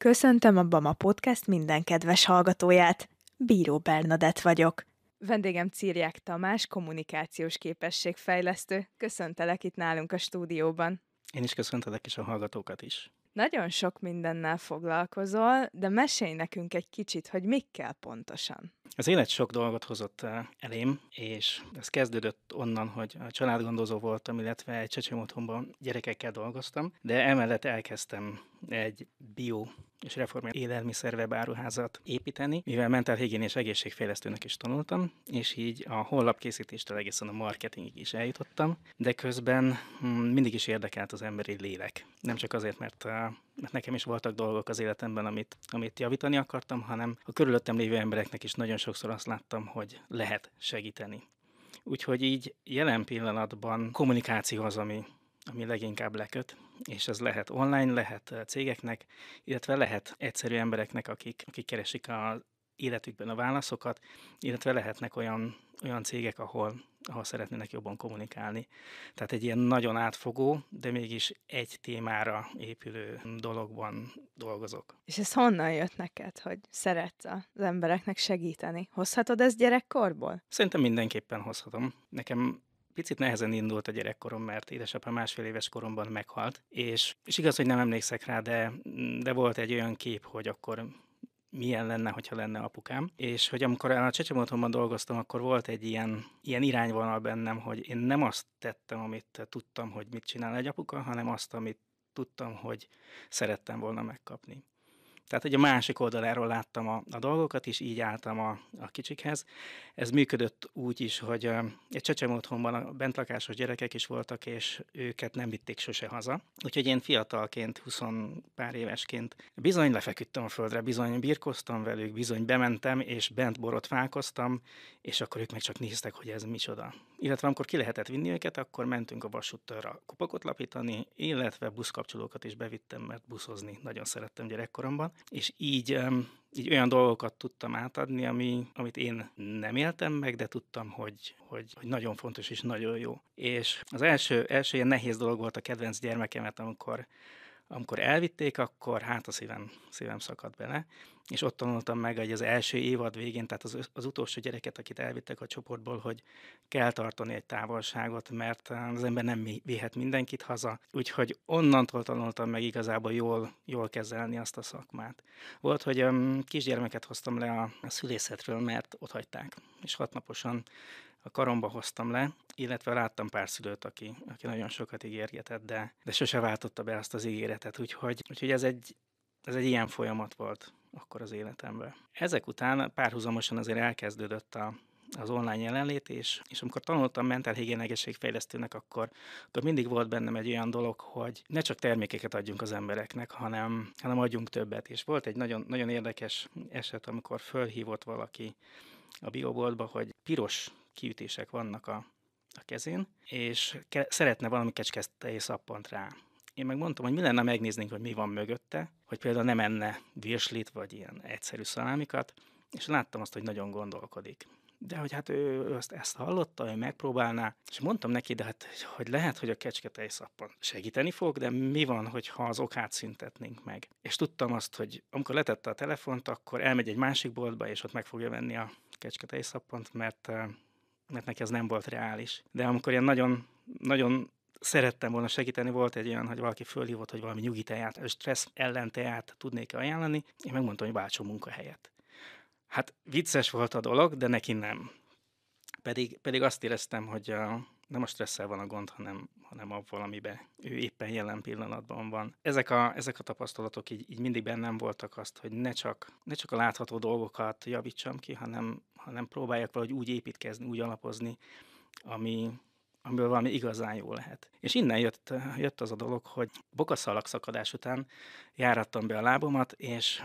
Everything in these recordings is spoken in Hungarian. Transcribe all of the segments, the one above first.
Köszöntöm a Bama Podcast minden kedves hallgatóját. Bíró Bernadett vagyok. Vendégem Cirják Tamás, kommunikációs képességfejlesztő. Köszöntelek itt nálunk a stúdióban. Én is köszöntelek, és a hallgatókat is. Nagyon sok mindennel foglalkozol, de mesélj nekünk egy kicsit, hogy mikkel pontosan. Az élet sok dolgot hozott elém, és ez kezdődött onnan, hogy családgondozó voltam, illetve egy csecsemőotthonban gyerekekkel dolgoztam, de emellett elkezdtem egy bio és reformált élelmiszer-webáruházat építeni, mivel mentálhigiéni és egészségfejlesztőnek is tanultam, és így a honlapkészítéstől egészen a marketingig is eljutottam, de közben mindig is érdekelt az emberi lélek. Nem csak azért, mert nekem is voltak dolgok az életemben, amit javítani akartam, hanem a körülöttem lévő embereknek is nagyon sokszor azt láttam, hogy lehet segíteni. Úgyhogy így jelen pillanatban kommunikáció az, ami leginkább leköt, és ez lehet online, lehet cégeknek, illetve lehet egyszerű embereknek, akik keresik az életükben a válaszokat, illetve lehetnek olyan cégek, ahol szeretnének jobban kommunikálni. Tehát egy ilyen nagyon átfogó, de mégis egy témára épülő dologban dolgozok. És ez honnan jött neked, hogy szeretsz az embereknek segíteni? Hozhatod ezt gyerekkorból? Szerintem mindenképpen hozhatom. Nekem picit nehezen indult a gyerekkorom, mert édesapám 1,5 éves koromban meghalt, és igaz, hogy nem emlékszek rá, de volt egy olyan kép, hogy akkor milyen lenne, hogyha lenne apukám. És hogy amikor a csecsemőotthonban dolgoztam, akkor volt egy ilyen irányvonal bennem, hogy én nem azt tettem, amit tudtam, hogy mit csinál egy apuka, hanem azt, amit tudtam, hogy szerettem volna megkapni. Tehát, hogy a másik oldaláról láttam a dolgokat, és így álltam a kicsikhez. Ez működött úgy is, hogy egy csecsemőotthonban a bentlakásos gyerekek is voltak, és őket nem vitték sose haza. Úgyhogy én fiatalként, 20 pár évesként bizony lefeküdtem a földre, bizony birkoztam velük, bizony bementem, és bent borotfálkoztam, és akkor ők meg csak néztek, hogy ez micsoda. Illetve amikor ki lehetett vinni őket, akkor mentünk a vasúttörre kupakot lapítani, illetve buszkapcsolókat is bevittem, mert buszozni nagyon szerettem gyerekkoromban. És így olyan dolgokat tudtam átadni, amit én nem éltem meg, de tudtam, hogy nagyon fontos és nagyon jó. És az első ilyen nehéz dolog volt a kedvenc gyermekemet, amikor elvitték, akkor hát a szívem szakadt bele, és ott tanultam meg, hogy az első évad végén, tehát az utolsó gyereket, akit elvittek a csoportból, hogy kell tartani egy távolságot, mert az ember nem vihet mindenkit haza, úgyhogy onnantól tanultam meg igazából jól kezelni azt a szakmát. Volt, hogy kisgyermeket hoztam le a szülészetről, mert ott hagyták, és 6 naposan a karomba hoztam le, illetve láttam pár szülőt, aki nagyon sokat ígérgetett, de sose váltotta be azt az ígéretet, úgyhogy ez egy ilyen folyamat volt akkor az életemben. Ezek után párhuzamosan azért elkezdődött az online jelenlét, és amikor tanultam mentálhigiéni egészségfejlesztőnek, akkor mindig volt bennem egy olyan dolog, hogy ne csak termékeket adjunk az embereknek, hanem adjunk többet. És volt egy nagyon, nagyon érdekes eset, amikor fölhívott valaki a bioboltba, hogy piros kiütések vannak a kezén, és szeretne valami kecskesztei szappant rá. Én megmondtam, hogy mi lenne, megnéznénk, hogy mi van mögötte, hogy például nem enne virslit, vagy ilyen egyszerű szalámikat, és láttam azt, hogy nagyon gondolkodik. De hogy hát ő ezt hallotta, ő megpróbálná, és mondtam neki, de hát, hogy lehet, hogy a kecsketej szappan segíteni fog, de mi van, hogyha az okát szüntetnénk meg. És tudtam azt, hogy amikor letette a telefont, akkor elmegy egy másik boltba, és ott meg fogja venni a kecsketej szappant, mert neki ez nem volt reális. De amikor ilyen nagyon, nagyon szerettem volna segíteni, volt egy olyan, hogy valaki fölhívott, hogy valami nyugiteját, stressz ellenteját tudnék ajánlani, én megmondtam, hogy váltson munkahelyet. Hát vicces volt a dolog, de neki nem. Pedig azt éreztem, hogy nem a stresszel van a gond, hanem abban, amiben ő éppen jelen pillanatban van. Ezek a tapasztalatok így mindig bennem voltak azt, hogy ne csak a látható dolgokat javítsam ki, hanem próbáljak valahogy úgy építkezni, úgy alapozni, amiből valami igazán jó lehet. És innen jött az a dolog, hogy bokaszalagszakadás után járattam be a lábomat, és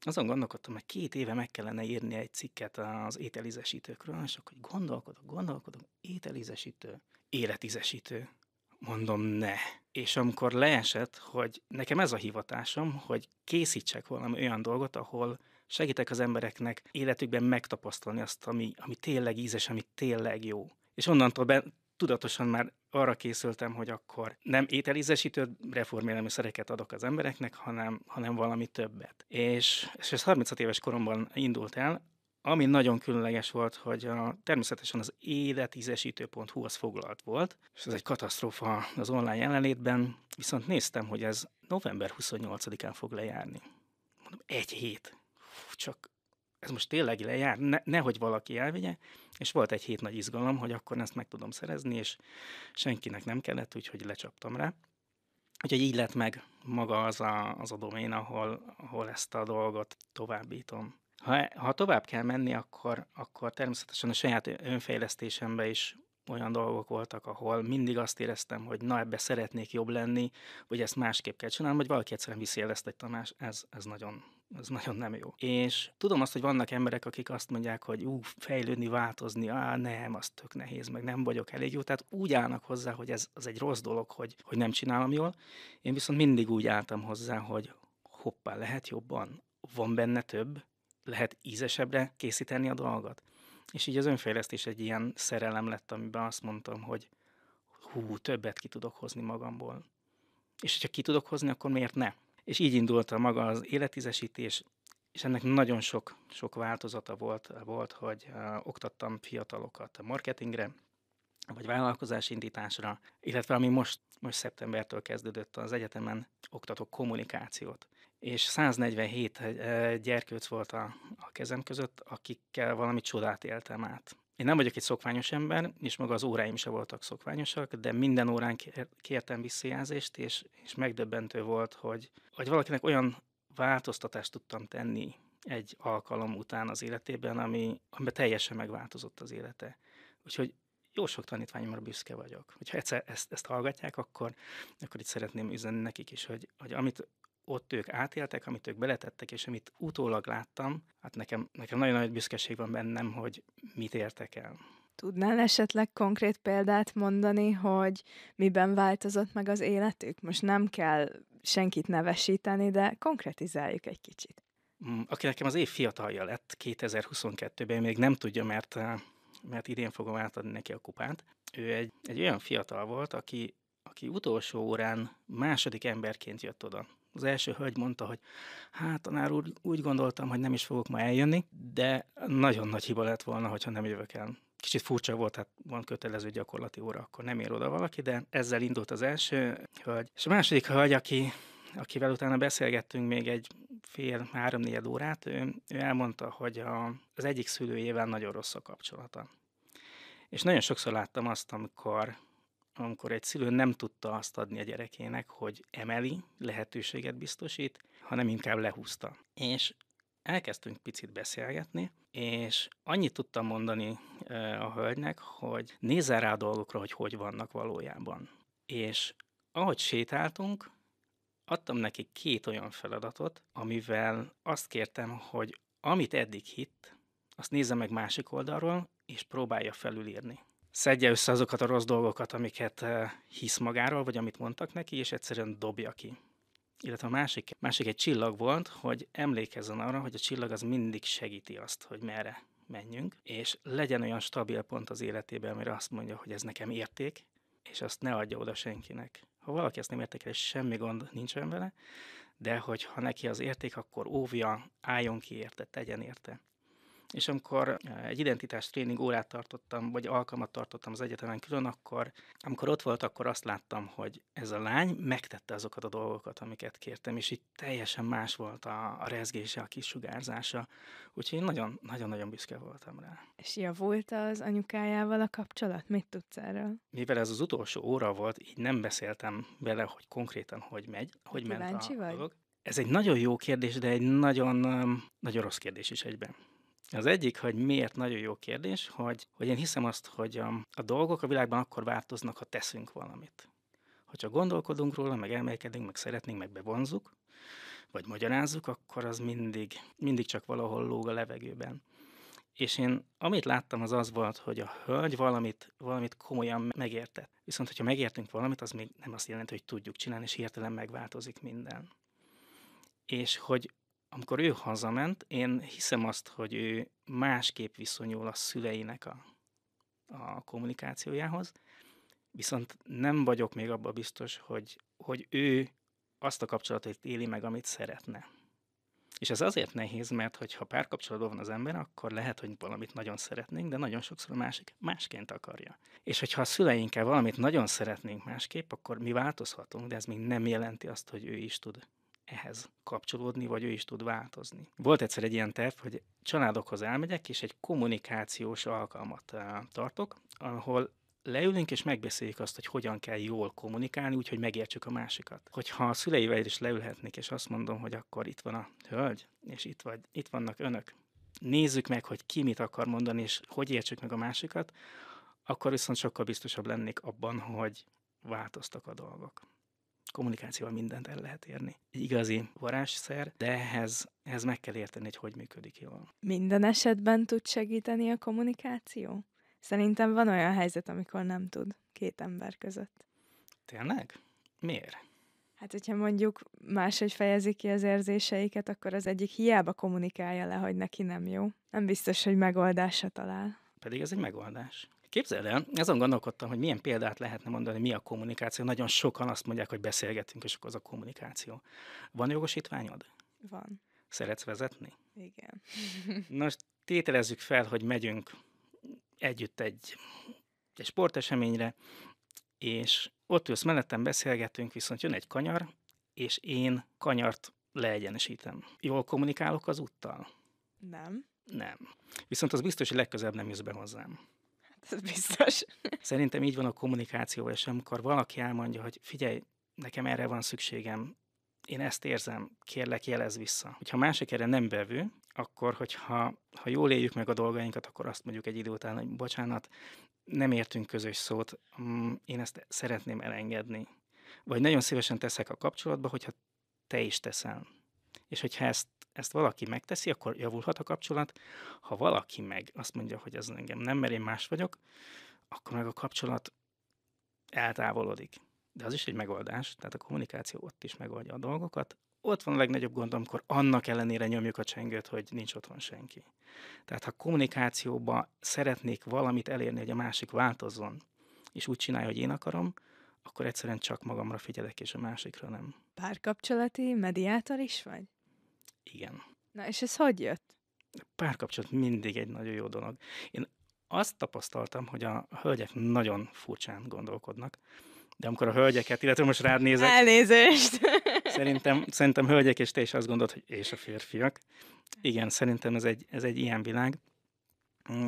azon gondolkodtam, hogy 2 éve meg kellene írni egy cikket az ételízesítőkről, és akkor gondolkodok, ételízesítő, életízesítő. Mondom, ne. És amikor leesett, hogy nekem ez a hivatásom, hogy készítsek valami olyan dolgot, ahol segítek az embereknek életükben megtapasztalni azt, ami tényleg ízes, ami tényleg jó. És onnantól tudatosan már arra készültem, hogy akkor nem ételízesítő reformélelmiszereket adok az embereknek, hanem valami többet. És ez 36 éves koromban indult el, ami nagyon különleges volt, hogy természetesen az életízesítő.hu az foglalt volt, és ez egy katasztrófa az online jelenlétben, viszont néztem, hogy ez november 28-án fog lejárni. Mondom, egy hét. Csak ez most tényleg lejár, nehogy valaki elvigye, és volt egy hét nagy izgalom, hogy akkor ezt meg tudom szerezni, és senkinek nem kellett, úgyhogy lecsaptam rá. Úgyhogy így lett meg maga az a domén, ahol ezt a dolgot továbbítom. Ha tovább kell menni, akkor természetesen a saját önfejlesztésemben is olyan dolgok voltak, ahol mindig azt éreztem, hogy na, ebbe szeretnék jobb lenni, vagy ezt másképp kell csinálnom, vagy valaki egyszerűen visszajelezte, hogy Tamás, ez nagyon nem jó. És tudom azt, hogy vannak emberek, akik azt mondják, hogy fejlődni, változni, nem, az tök nehéz, meg nem vagyok elég jó. Tehát úgy állnak hozzá, hogy ez az egy rossz dolog, hogy nem csinálom jól. Én viszont mindig úgy álltam hozzá, hogy hoppá, lehet jobban, van benne több, lehet ízesebbre készíteni a dolgot. És így az önfejlesztés egy ilyen szerelem lett, amiben azt mondtam, hogy többet ki tudok hozni magamból. És hogyha ki tudok hozni, akkor miért ne? És így indult a maga az életízesítés, és ennek nagyon sok változata volt, hogy oktattam fiatalokat a marketingre, vagy vállalkozásindításra, illetve ami most szeptembertől kezdődött, az egyetemen oktatok kommunikációt. És 147 gyerkőc volt a kezem között, akikkel valami csodát éltem át. Én nem vagyok egy szokványos ember, és maga az óráim sem voltak szokványosak, de minden órán kértem visszajelzést, és megdöbbentő volt, hogy valakinek olyan változtatást tudtam tenni egy alkalom után az életében, amiben teljesen megváltozott az élete. Úgyhogy jó sok tanítványomra büszke vagyok. Hogyha egyszer ezt hallgatják, akkor itt szeretném üzenni nekik is, hogy amit ott ők átéltek, amit ők beletettek, és amit utólag láttam, hát nekem nagyon nagy büszkeség van bennem, hogy mit értek el. Tudnál esetleg konkrét példát mondani, hogy miben változott meg az életük? Most nem kell senkit nevesíteni, de konkretizáljuk egy kicsit. Aki nekem az év fiatalja lett 2022-ben, még nem tudja, mert idén fogom átadni neki a kupát. Ő egy olyan fiatal volt, aki utolsó órán második emberként jött oda. Az első hölgy mondta, hogy hát tanár úr, úgy gondoltam, hogy nem is fogok ma eljönni, de nagyon nagy hiba lett volna, hogyha nem jövök el. Kicsit furcsa volt, hát van kötelező gyakorlati óra, akkor nem ér oda valaki, de ezzel indult az első hölgy. És a második hölgy, akivel utána beszélgettünk még egy fél-3-4 órát, ő elmondta, hogy az egyik szülőjével nagyon rossz a kapcsolata. És nagyon sokszor láttam azt, amikor egy szülő nem tudta azt adni a gyerekének, hogy emeli, lehetőséget biztosít, hanem inkább lehúzta. És elkezdtünk picit beszélgetni, és annyit tudtam mondani a hölgynek, hogy nézzel rá a dolgokra, hogy vannak valójában. És ahogy sétáltunk, adtam neki 2 olyan feladatot, amivel azt kértem, hogy amit eddig hitt, azt nézze meg másik oldalról, és próbálja felülírni. Szedje össze azokat a rossz dolgokat, amiket hisz magáról, vagy amit mondtak neki, és egyszerűen dobja ki. Illetve a másik egy csillag volt, hogy emlékezzen arra, hogy a csillag az mindig segíti azt, hogy merre menjünk, és legyen olyan stabil pont az életében, amire azt mondja, hogy ez nekem érték, és azt ne adja oda senkinek. Ha valaki ezt nem értékel, semmi gond nincsen vele, de hogyha neki az érték, akkor óvja, álljon ki érte, tegyen érte. És amikor egy identitás tréning órát tartottam, vagy alkalmat tartottam az egyetemen külön, amikor ott volt, akkor azt láttam, hogy ez a lány megtette azokat a dolgokat, amiket kértem, és így teljesen más volt a rezgése, a kisugárzása. Úgyhogy én nagyon-nagyon büszke voltam rá. És javult az anyukájával a kapcsolat? Mit tudsz erről? Mivel ez az utolsó óra volt, így nem beszéltem vele, hogy konkrétan hogy ment a dolog. Ez egy nagyon jó kérdés, de egy nagyon rossz kérdés is egyben. Az egyik, hogy miért nagyon jó kérdés, hogy én hiszem azt, hogy a dolgok a világban akkor változnak, ha teszünk valamit. Hogyha gondolkodunk róla, meg elmélkedünk, meg szeretnénk, meg bevonzuk, vagy magyarázzuk, akkor az mindig csak valahol lóg a levegőben. És én amit láttam, az volt, hogy a hölgy valamit komolyan megértett. Viszont, hogyha megértünk valamit, az még nem azt jelenti, hogy tudjuk csinálni, és hirtelen megváltozik minden. És hogy amikor ő hazament, én hiszem azt, hogy ő másképp viszonyul a szüleinek a kommunikációjához, viszont nem vagyok még abban biztos, hogy ő azt a kapcsolatot éli meg, amit szeretne. És ez azért nehéz, mert hogyha párkapcsolatban van az ember, akkor lehet, hogy valamit nagyon szeretnénk, de nagyon sokszor a másik másként akarja. És hogyha a szüleinkkel valamit nagyon szeretnénk másképp, akkor mi változhatunk, de ez még nem jelenti azt, hogy ő is tud ehhez kapcsolódni, vagy ő is tud változni. Volt egyszer egy ilyen terv, hogy családokhoz elmegyek, és egy kommunikációs alkalmat tartok, ahol leülünk és megbeszéljük azt, hogy hogyan kell jól kommunikálni, úgyhogy megértsük a másikat. Hogyha a szüleivel is leülhetnék, és azt mondom, hogy akkor itt van a hölgy, és itt vannak önök. Nézzük meg, hogy ki mit akar mondani, és hogy értsük meg a másikat, akkor viszont sokkal biztosabb lennék abban, hogy változtak a dolgok. Kommunikációval mindent el lehet érni. Egy igazi varázsszer, de ehhez meg kell érteni, hogy működik jól. Minden esetben tud segíteni a kommunikáció? Szerintem van olyan helyzet, amikor nem tud két ember között. Tényleg? Miért? Hát, hogyha mondjuk máshogy fejezi ki az érzéseiket, akkor az egyik hiába kommunikálja le, hogy neki nem jó. Nem biztos, hogy megoldásra talál. Pedig ez egy megoldás. Képzeld el, azon gondolkodtam, hogy milyen példát lehetne mondani, mi a kommunikáció. Nagyon sokan azt mondják, hogy beszélgetünk, és akkor az a kommunikáció. Van jogosítványod? Van. Szeretsz vezetni? Igen. Most tételezzük fel, hogy megyünk együtt egy sporteseményre, és ott ülsz mellettem, beszélgetünk, viszont jön egy kanyar, és én kanyart leegyenesítem. Jól kommunikálok az úttal? Nem. Nem. Viszont az biztos, hogy legközelebb nem jössz be hozzám. Hát ez biztos. Szerintem így van a kommunikációval, és amikor valaki elmondja, hogy figyelj, nekem erre van szükségem, én ezt érzem, kérlek, jelezz vissza. Hogyha másik erre nem vevő, akkor, hogyha jól éljük meg a dolgainkat, akkor azt mondjuk egy idő után, hogy bocsánat, nem értünk közös szót, én ezt szeretném elengedni. Vagy nagyon szívesen teszek a kapcsolatba, hogyha te is teszel. És hogyha ezt valaki megteszi, akkor javulhat a kapcsolat. Ha valaki meg azt mondja, hogy ez engem nem, mert én más vagyok, akkor meg a kapcsolat eltávolodik. De az is egy megoldás, tehát a kommunikáció ott is megoldja a dolgokat. Ott van a legnagyobb gond, amikor annak ellenére nyomjuk a csengőt, hogy nincs otthon senki. Tehát ha kommunikációban szeretnék valamit elérni, hogy a másik változzon, és úgy csinálja, hogy én akarom, akkor egyszerűen csak magamra figyelek, és a másikra nem. Párkapcsolati mediátor is vagy? Igen. Na, és ez hogy jött? Párkapcsolat mindig egy nagyon jó dolog. Én azt tapasztaltam, hogy a hölgyek nagyon furcsán gondolkodnak, de amikor a hölgyeket, illetve most rád nézek... Elnézést! Szerintem hölgyek, és te is azt gondolod, hogy és a férfiak. Igen, szerintem ez egy ilyen világ.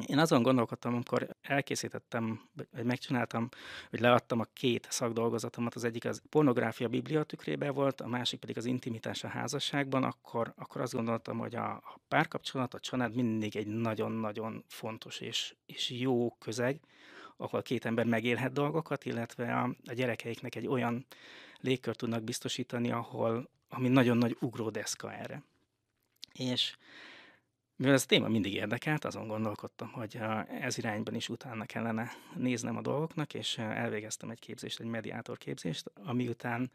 Én azon gondolkodtam, amikor elkészítettem, vagy megcsináltam, hogy leadtam a 2 szakdolgozatomat, az egyik az pornográfia Biblia tükrében volt, a másik pedig az intimitás a házasságban, akkor azt gondoltam, hogy a párkapcsolat, a család mindig egy nagyon-nagyon fontos és jó közeg, ahol 2 ember megélhet dolgokat, illetve a gyerekeiknek egy olyan légkört tudnak biztosítani, ami nagyon nagy ugródeszka erre. És mivel ez a téma mindig érdekelt, azon gondolkodtam, hogy ez irányban is utána kellene néznem a dolgoknak, és elvégeztem egy képzést, egy mediátor képzést, ami után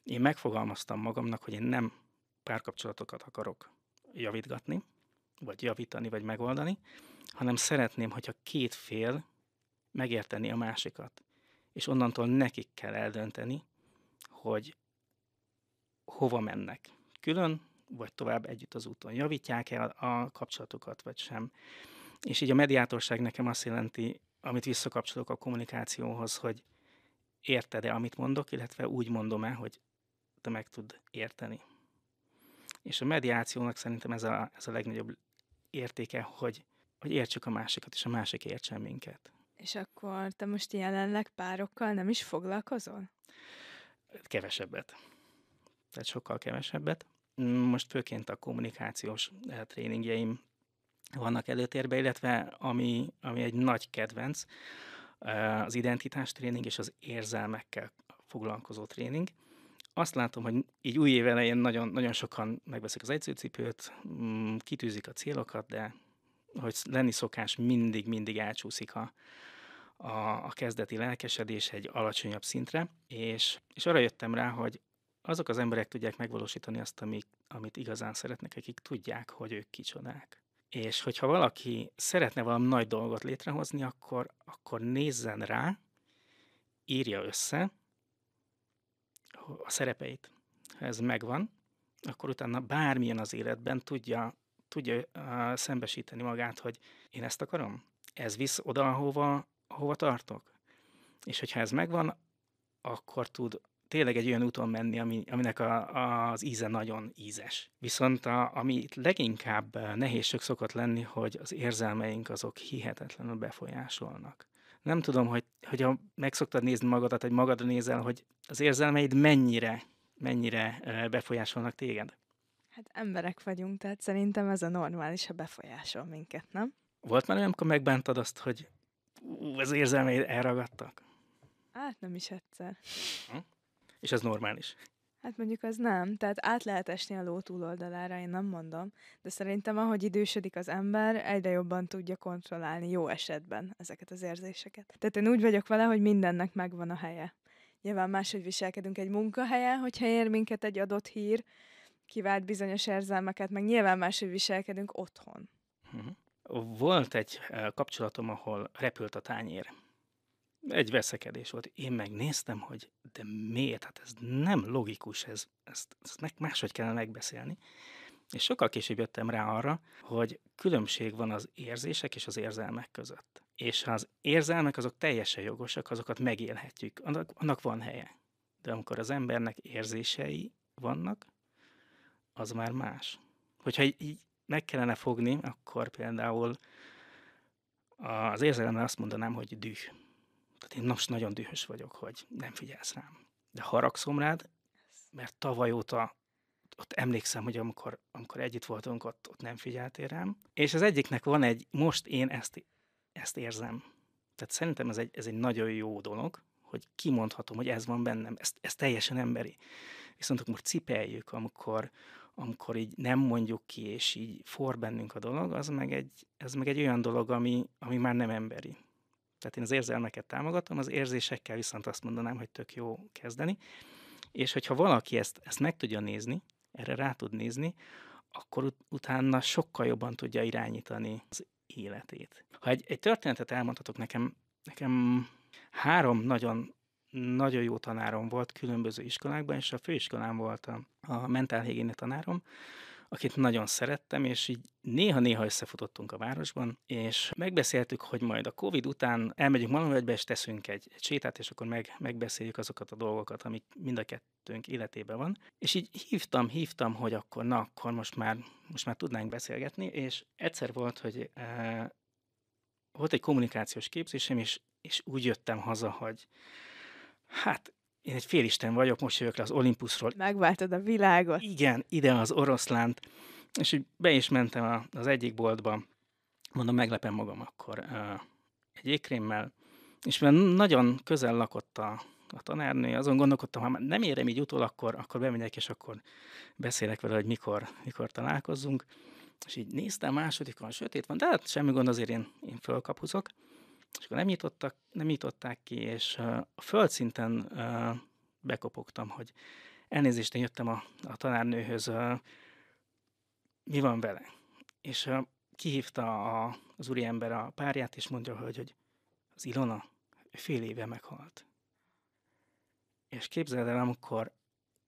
én megfogalmaztam magamnak, hogy én nem párkapcsolatokat akarok javítgatni, vagy javítani, vagy megoldani, hanem szeretném, hogyha 2 fél megérteni a másikat. És onnantól nekik kell eldönteni, hogy hova mennek. Külön, vagy tovább együtt az úton. Javítják-e a kapcsolatokat, vagy sem. És így a mediátorság nekem azt jelenti, amit visszakapcsolok a kommunikációhoz, hogy érted-e, amit mondok, illetve úgy mondom-e, hogy te meg tud érteni. És a mediációnak szerintem ez a legnagyobb értéke, hogy értsük a másikat, és a másik értsen minket. És akkor te most jelenleg párokkal nem is foglalkozol? Kevesebbet. Tehát sokkal kevesebbet. Most főként a kommunikációs tréningjeim vannak előtérben, illetve ami egy nagy kedvenc, az identitás tréning és az érzelmekkel foglalkozó tréning. Azt látom, hogy így új év elején nagyon, nagyon sokan megveszik az edzőcipőt, kitűzik a célokat, de hogy lenni szokás, mindig elcsúszik a kezdeti lelkesedés egy alacsonyabb szintre, és arra jöttem rá, hogy azok az emberek tudják megvalósítani azt, amit igazán szeretnek, akik tudják, hogy ők kicsodák. És hogyha valaki szeretne valami nagy dolgot létrehozni, akkor nézzen rá, írja össze a szerepeit. Ha ez megvan, akkor utána bármilyen az életben tudja szembesíteni magát, hogy én ezt akarom, ez visz oda, ahova tartok. És hogyha ez megvan, akkor tud tényleg egy olyan úton menni, aminek az íze nagyon ízes. Viszont ami itt leginkább nehézség szokott lenni, hogy az érzelmeink azok hihetetlenül befolyásolnak. Nem tudom, hogy meg szoktad nézni magadat, vagy magadra nézel, hogy az érzelmeid mennyire befolyásolnak téged? Hát emberek vagyunk, tehát szerintem ez a normális, ha befolyásol minket, nem? Volt már olyan, amikor megbántad azt, hogy az érzelmeid elragadtak? Hát nem is egyszer. És ez normális. Hát mondjuk az nem, tehát át lehet esni a ló túloldalára, én nem mondom, de szerintem ahogy idősödik az ember, egyre jobban tudja kontrollálni jó esetben ezeket az érzéseket. Tehát én úgy vagyok vele, hogy mindennek megvan a helye. Nyilván máshogy viselkedünk egy munkahelyen, hogyha ér minket egy adott hír, kivált bizonyos érzelmeket, meg nyilván máshogy viselkedünk otthon. Volt egy kapcsolatom, ahol repült a tányér. Egy veszekedés volt. Én megnéztem, hogy de miért? Hát ez nem logikus, ezt máshogy kellene megbeszélni. És sokkal később jöttem rá arra, hogy különbség van az érzések és az érzelmek között. És ha az érzelmek azok teljesen jogosak, azokat megélhetjük, annak van helye. De amikor az embernek érzései vannak, az már más. Hogyha így meg kellene fogni, akkor például az érzelemre azt mondanám, hogy düh. Tehát én most nagyon dühös vagyok, hogy nem figyelsz rám. De haragszom rád, mert tavaly óta ott emlékszem, hogy amikor együtt voltunk, ott nem figyeltél rám. És az egyiknek van most én ezt érzem. Tehát szerintem ez egy nagyon jó dolog, hogy kimondhatom, hogy ez van bennem. Ez teljesen emberi. Viszont akkor cipeljük, amikor így nem mondjuk ki, és így for bennünk a dolog, ez meg egy olyan dolog, ami már nem emberi. Tehát én az érzelmeket támogatom, az érzésekkel viszont azt mondanám, hogy tök jó kezdeni. És hogyha valaki ezt meg tudja nézni, erre rá tud nézni, akkor utána sokkal jobban tudja irányítani az életét. Ha egy történetet elmondhatok nekem 3 nagyon, nagyon jó tanárom volt különböző iskolákban, és a főiskolán volt a mentálhigiénia tanárom, akit nagyon szerettem, és így néha-néha összefutottunk a városban, és megbeszéltük, hogy majd a Covid után elmegyünk Malomvölgybe, és teszünk egy sétát, és akkor megbeszéljük azokat a dolgokat, amik mind a kettőnk életében van. És így hívtam, hogy akkor most már tudnánk beszélgetni, és egyszer volt, hogy volt egy kommunikációs képzésem, és úgy jöttem haza, hogy hát én egy félisten vagyok, most jövök le az Olympusról. Megváltod a világot. Igen, ide az oroszlánt. És úgy be is mentem az egyik boltba, mondom, meglepem magam akkor egy ékrémmel, és mivel nagyon közel lakott a tanárnő, azon gondolkodtam, ha már nem érem így utol, akkor bemegyek, és akkor beszélek vele, hogy mikor találkozzunk. És így néztem, másodikon sötét van, de hát semmi gond, azért én fölkapuzok. És akkor nem nyitották ki, és a földszinten bekopogtam, hogy elnézést, én jöttem a tanárnőhöz, mi van vele? És kihívta az úriember a párját, és mondja, hogy az Ilona fél éve meghalt. És képzeld el, amikor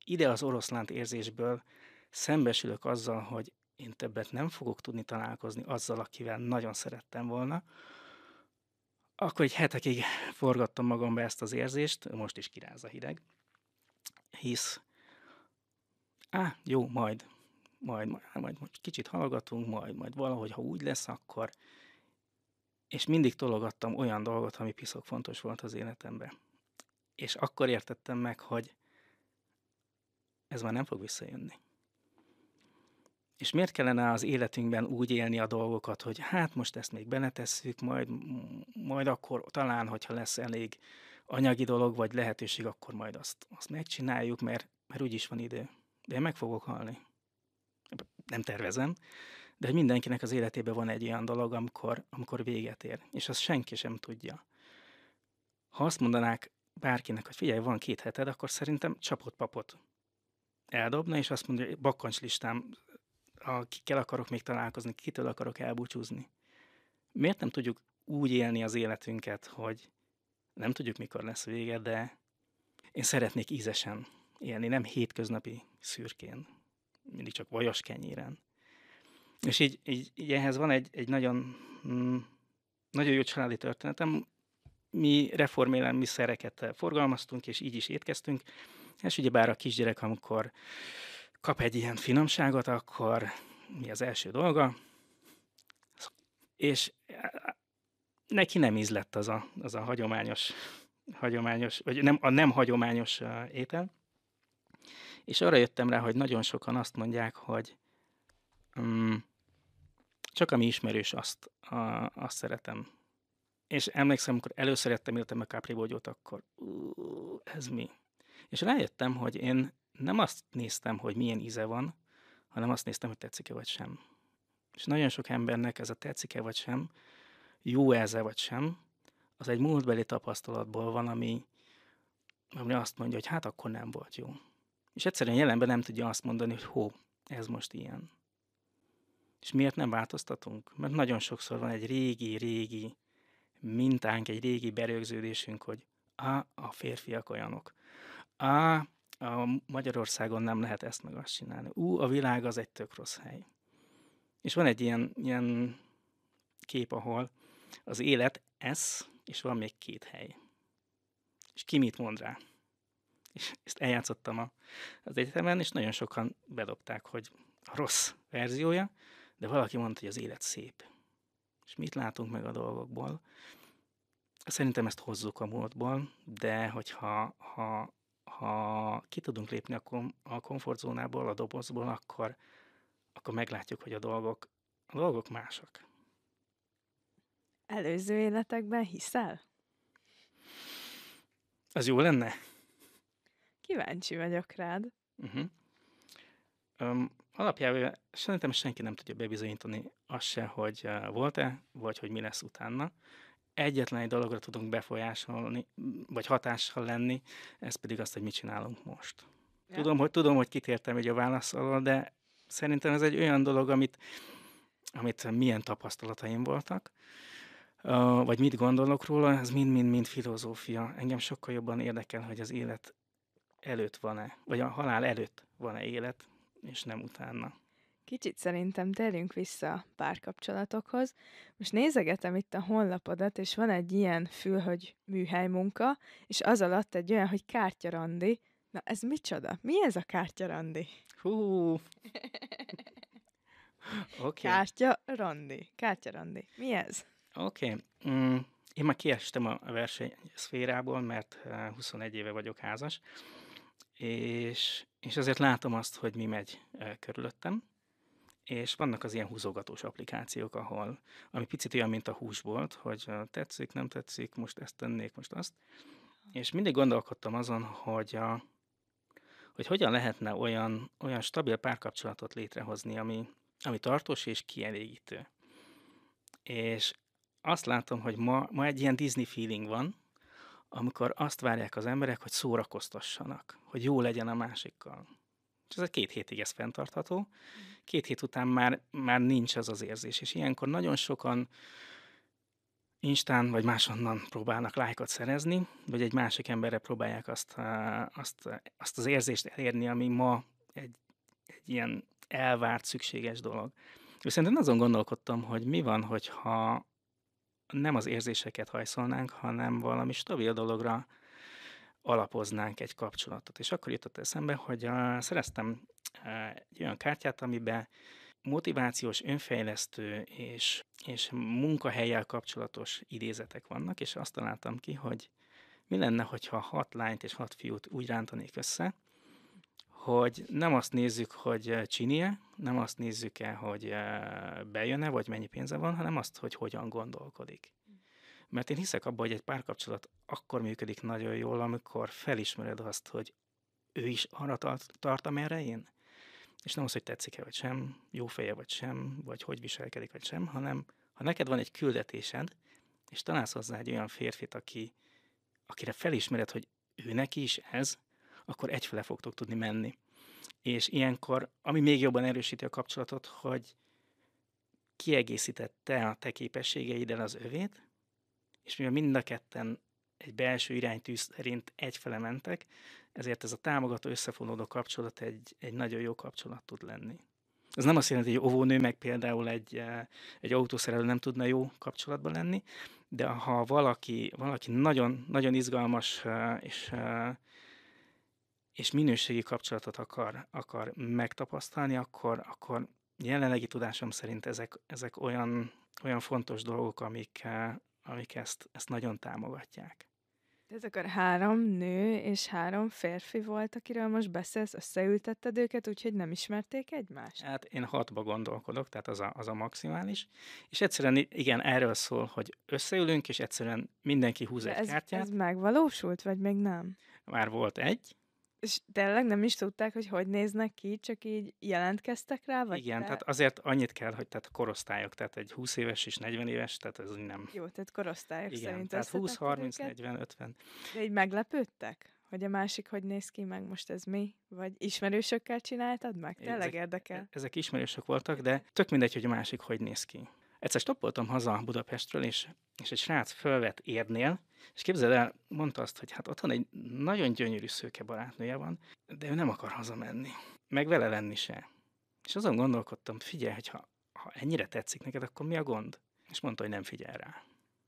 ide az oroszlánt érzésből szembesülök azzal, hogy én többet nem fogok tudni találkozni azzal, akivel nagyon szerettem volna, akkor egy hetekig forgattam magamba ezt az érzést, most is kiráz a hideg, hisz, jó, majd kicsit hallgatunk, majd valahogy, ha úgy lesz, akkor... És mindig tologattam olyan dolgot, ami piszok fontos volt az életemben. És akkor értettem meg, hogy ez már nem fog visszajönni. És miért kellene az életünkben úgy élni a dolgokat, hogy hát most ezt még beletesszük, majd akkor talán, hogyha lesz elég anyagi dolog, vagy lehetőség, akkor majd azt megcsináljuk, mert úgyis van idő. De én meg fogok halni. Nem tervezem, de mindenkinek az életében van egy olyan dolog, amikor véget ér, és azt senki sem tudja. Ha azt mondanák bárkinek, hogy figyelj, van 2 heted, akkor szerintem csapott-papot eldobna, és azt mondja, hogy bakkantslistám, kikkel akarok még találkozni, kitől akarok elbúcsúzni. Miért nem tudjuk úgy élni az életünket, hogy Nem tudjuk, mikor lesz vége, de én szeretnék ízesen élni, nem hétköznapi szürkén, mindig csak vajas kenyéren. És így ehhez van egy nagyon, nagyon jó családi történetem. Mi reformélelmiszereket forgalmaztunk, és így is étkeztünk. És ugyebár a kisgyerek, amikor kap egy ilyen finomságot, akkor mi az első dolga? És neki nem ízlett az a hagyományos, vagy nem hagyományos étel. És arra jöttem rá, hogy nagyon sokan azt mondják, hogy csak ami ismerős, azt szeretem. És emlékszem, amikor először ettem a kápribogyót, akkor ez mi? És rájöttem, hogy én nem azt néztem, hogy milyen íze van, hanem azt néztem, hogy tetszik-e vagy sem. És nagyon sok embernek ez a tetszik-e vagy sem, jó ez vagy sem, az egy múltbeli tapasztalatból van, ami azt mondja, hogy hát akkor nem volt jó. És egyszerűen jelenben nem tudja azt mondani, hogy ez most ilyen. És miért nem változtatunk? Mert nagyon sokszor van egy régi mintánk, egy régi berögződésünk, hogy a férfiak olyanok. A Magyarországon nem lehet ezt meg azt csinálni. A világ az egy tök rossz hely. És van egy ilyen kép, ahol az élet ez, és van még 2 hely. És ki mit mond rá? És ezt eljátszottam az egyetemen, és nagyon sokan bedobták, hogy a rossz verziója, de valaki mondta, hogy az élet szép. És mit látunk meg a dolgokból? Szerintem ezt hozzuk a múltból, de hogyha ki tudunk lépni a komfortzónából, a dobozból, akkor meglátjuk, hogy a dolgok mások. Előző életekben hiszel? Az jó lenne? Kíváncsi vagyok rád. Alapjában szerintem senki nem tudja bebizonyítani azt se, hogy volt-e, vagy hogy mi lesz utána. Egyetlen egy dologra tudunk befolyásolni, vagy hatással lenni, ez pedig azt, hogy mit csinálunk most. Ja. Tudom, hogy kitértem egy a válasz alól, de szerintem ez egy olyan dolog, amit milyen tapasztalataim voltak, vagy mit gondolok róla, ez mind filozófia. Engem sokkal jobban érdekel, hogy az élet előtt van-e, vagy a halál előtt van-e élet, és nem utána. Kicsit szerintem térjünk vissza a párkapcsolatokhoz. Most nézegetem itt a honlapodat, és van egy ilyen fül, hogy műhelymunka, és az alatt egy olyan, hogy kártyarandi. Na, ez micsoda? Mi ez a kártyarandi? Oké. Kártyarandi. Mi ez? Oké. Én már kiestem a versenyszférából, mert 21 éve vagyok házas, és azért látom azt, hogy mi megy körülöttem, és vannak az ilyen húzogatós applikációk, ami picit olyan, mint a húsbolt, hogy tetszik, nem tetszik, most ezt tennék, most azt. És mindig gondolkodtam azon, hogy hogyan lehetne olyan stabil párkapcsolatot létrehozni, ami tartós és kielégítő. És azt látom, hogy ma egy ilyen Disney feeling van, amikor azt várják az emberek, hogy szórakoztassanak, hogy jó legyen a másikkal. És ez 2 hétig ez fenntartható. 2 hét után már nincs az az érzés, és ilyenkor nagyon sokan Instán vagy máshonnan próbálnak lájkot szerezni, vagy egy másik emberre próbálják azt az érzést elérni, ami ma egy ilyen elvárt, szükséges dolog. És szerintem azon gondolkodtam, hogy mi van, hogyha nem az érzéseket hajszolnánk, hanem valami stabil dologra alapoznánk egy kapcsolatot. És akkor jutott eszembe, hogy szereztem egy olyan kártyát, amiben motivációs, önfejlesztő és munkahellyel kapcsolatos idézetek vannak, és azt találtam ki, hogy mi lenne, hogyha 6 lányt és 6 fiút úgy rántanék össze, hogy nem azt nézzük, hogy csini-e, nem azt nézzük-e, hogy bejön-e, vagy mennyi pénze van, hanem azt, hogy hogyan gondolkodik. Mert én hiszek abban, hogy egy párkapcsolat akkor működik nagyon jól, amikor felismered azt, hogy ő is arra tart, amerre én. És nem az, hogy tetszik-e vagy sem, jó feje vagy sem, vagy hogy viselkedik vagy sem, hanem ha neked van egy küldetésed, és találsz hozzá egy olyan férfit, akire felismered, hogy ő neki is ez, akkor egyfele fogtok tudni menni. És ilyenkor, ami még jobban erősíti a kapcsolatot, hogy kiegészítette a te képességeiddel az övét, és mivel mind a ketten egy belső iránytűz szerint egyfele mentek, ezért ez a támogató, összefonódó kapcsolat egy nagyon jó kapcsolat tud lenni. Ez nem azt jelenti, hogy óvónő meg például egy autószerelő nem tudna jó kapcsolatban lenni, de ha valaki nagyon, nagyon izgalmas és minőségi kapcsolatot akar megtapasztalni, akkor jelenlegi tudásom szerint ezek olyan fontos dolgok, amik ezt nagyon támogatják. Ez akkor 3 nő és 3 férfi volt, akiről most beszélsz, összeültetted őket, úgyhogy nem ismerték egymást? Hát én 6-ba gondolkodok, tehát az a maximális. És egyszerűen igen, erről szól, hogy összeülünk, és egyszerűen mindenki húz De egy kártyát. ez megvalósult, vagy még nem? Már volt egy. És tényleg nem is tudták, hogy néznek ki, csak így jelentkeztek rá? Vagy Igen, tehát azért annyit kell, hogy tehát korosztályok, tehát egy 20 éves és 40 éves, tehát ez úgy nem... Jó, tehát korosztályok Igen, szerint tehát 20, összetetted 30, őket? 40, 50. De így meglepődtek? Hogy a másik hogy néz ki, meg most ez mi? Vagy ismerősökkel csináltad meg? Tényleg érdekel? Ezek ismerősök voltak, de tök mindegy, hogy a másik hogy néz ki. Egyszer stoppoltam haza Budapestről, és egy srác fölvett Érnél, és képzeld el, mondta azt, hogy hát otthon egy nagyon gyönyörű szőke barátnője van, de ő nem akar hazamenni. Meg vele lenni se. És azon gondolkodtam, figyelj, hogy ha ennyire tetszik neked, akkor mi a gond? És mondta, hogy nem figyel rá.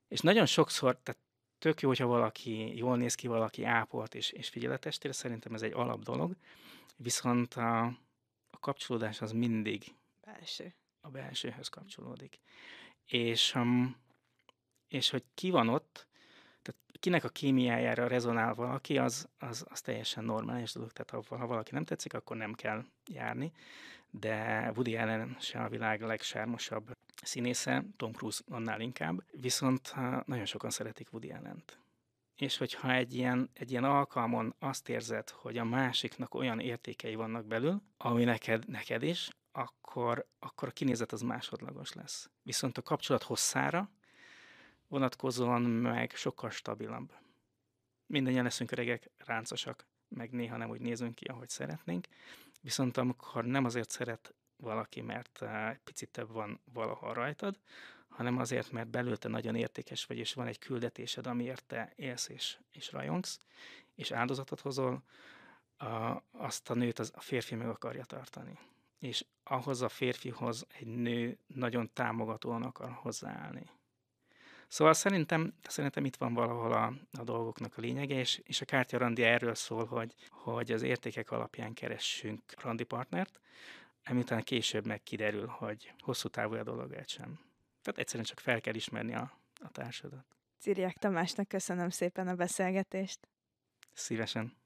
És nagyon sokszor, tehát tök jó, hogyha valaki jól néz ki, valaki ápolt és figyeletes, tényleg szerintem ez egy alap dolog, viszont a kapcsolódás az mindig Belső. a belsőhöz kapcsolódik. És hogy ki van ott, tehát kinek a kémiájára rezonál valaki, az teljesen normális dolog. Tehát ha valaki nem tetszik, akkor nem kell járni. De Woody Allen se a világ legsármosabb színésze, Tom Cruise annál inkább, viszont nagyon sokan szeretik Woody Allent. És hogyha egy ilyen alkalmon azt érzed, hogy a másiknak olyan értékei vannak belül, ami neked is, akkor a kinézet az másodlagos lesz. Viszont a kapcsolat hosszára vonatkozóan meg sokkal stabilabb. Mindennyian leszünk öregek, ráncosak, meg néha nem úgy nézünk ki, ahogy szeretnénk. Viszont amikor nem azért szeret valaki, mert picit több van valaha rajtad, hanem azért, mert belül te nagyon értékes vagy, és van egy küldetésed, amiért te élsz és rajongsz, és áldozatot hozol, azt a nőt a férfi meg akarja tartani. És ahhoz a férfihoz egy nő nagyon támogatóan akar hozzáállni. Szóval szerintem itt van valahol a dolgoknak a lényege, és a kártyarandia erről szól, hogy az értékek alapján keressünk randipartnert, amitán később meg kiderül, hogy hosszú távú a dolog egy sem. Tehát egyszerűen csak fel kell ismerni a társadat. Ciriák Tamásnak köszönöm szépen a beszélgetést. Szívesen.